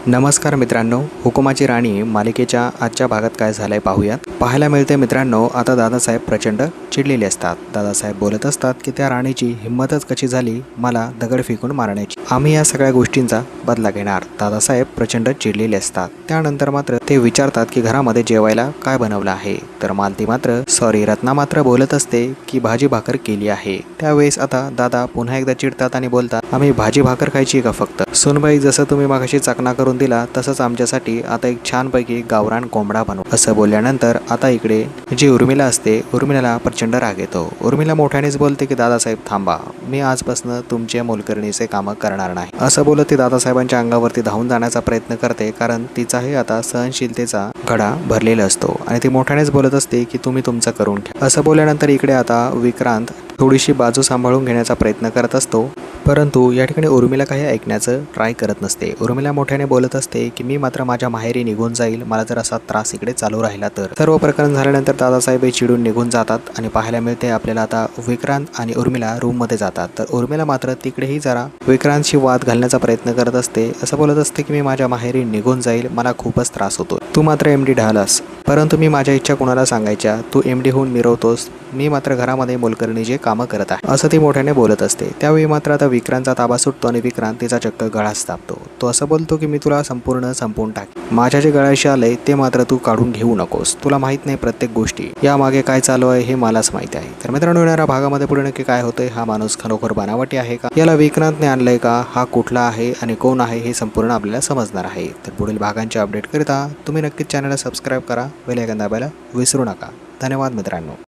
नमस्कार मित्रांनो, हुकुमाची राणी मालिकेच्या आजच्या भागात काय झालंय पाहूयात। पाहायला मिळते मित्रांनो, आता दादासाहेब प्रचंड चिडलेले असतात। दादासाहेब बोलत असतात की त्या राणीची हिंमतच कशी झाली मला दगड फेकून मारण्याची, आम्ही या सगळ्या गोष्टींचा बदला घेणार। दादासाहेब प्रचंड चिडलेले असतात। त्यानंतर मात्र ते विचारतात की घरामध्ये जेवायला काय बनवलं आहे, तर मालती मात्र रत्ना मात्र बोलत असते की भाजी भाकर केली आहे। त्यावेळेस आता दादा पुन्हा एकदा चिडतात आणि बोलतात, आम्ही भाजी भाकर खायची का फक्त? सुनबाई, जसं तुम्ही मागाशी चाकणा करून दिला तसंच आमच्यासाठी आता एक छानपैकी गावरान कोंबडा बनव। असं बोलल्यानंतर आता इकडे जी उर्मिला असते, उर्मिलाला प्रचंड राग येतो। उर्मिला मोठ्यानेच बोलते की दादासाहेब थांबा, मी आजपासून तुमच्या मोलकरणीचे कामं करणार नाही। असं बोलत ती दादासाहेबांच्या अंगावरती धावून जाण्याचा प्रयत्न करते, कारण तिचाही आता सहनशीलतेचा घडा भरलेला असतो आणि ती मोठ्यानेच बोलत असते की तुम्ही तुमचं करून घ्या। असं बोलल्यानंतर इकडे आता विक्रांत थोडीशी बाजू सांभाळून घेण्याचा प्रयत्न करत असतो, परंतु या ठिकाणी उर्मिला काही ऐकण्याचं ट्राय करत नसते। उर्मिला मोठ्याने बोलत असते की मी मात्र माझ्या माहेरी निघून जाईल, मला जर असा त्रास इकडे चालू राहिला तर। सर्व प्रकरण झाल्यानंतर दादासाहेब चिडून निघून जातात आणि पाहायला मिळते आपल्याला आता विक्रांत आणि उर्मिला रूम मध्ये जातात। तर उर्मिला मात्र तिकडेही जरा विक्रांतशी वाद घालण्याचा प्रयत्न करत असते। असं बोलत असते की मी माझ्या माहेरी निघून जाईल, मला खूपच त्रास होतो, तू मात्र एमडी ढालास, परंतु मी माझ्या इच्छा कोणाला सांगायच्या, तू एमडी होऊन मिरवतोस, मी मात्र घरामध्ये मोलकरणीचे कामं करत आहे, असं ती मोठ्याने बोलत असते। त्यावेळी मात्र आता विक्रांतचा ताबा सुटतो आणि विक्रांत तिचा चक्क गळाच दाबतो। तो असं बोलतो की मी तुला संपूर्ण संपवून टाक, माझ्या जे गळ्याशी आलंय ते मात्र तू काढून घेऊ नकोस, तुला माहित नाही प्रत्येक गोष्टी या मागे काय चालू आहे हे मलाच माहिती आहे। तर मित्रांनो, येणाऱ्या भागामध्ये पुढे नक्की काय होतंय, हा माणूस खरोखर बनावटी आहे का, याला विक्रांतने आणलंय का, हा कुठला आहे आणि कोण आहे हे संपूर्ण आपल्याला समजणार आहे। तर पुढील भागांचे अपडेट करता तुम्ही नक्कीच चॅनलला सबस्क्राईब करा, बेल आयकॉन दाबायला विसरू नका। धन्यवाद मित्रांनो।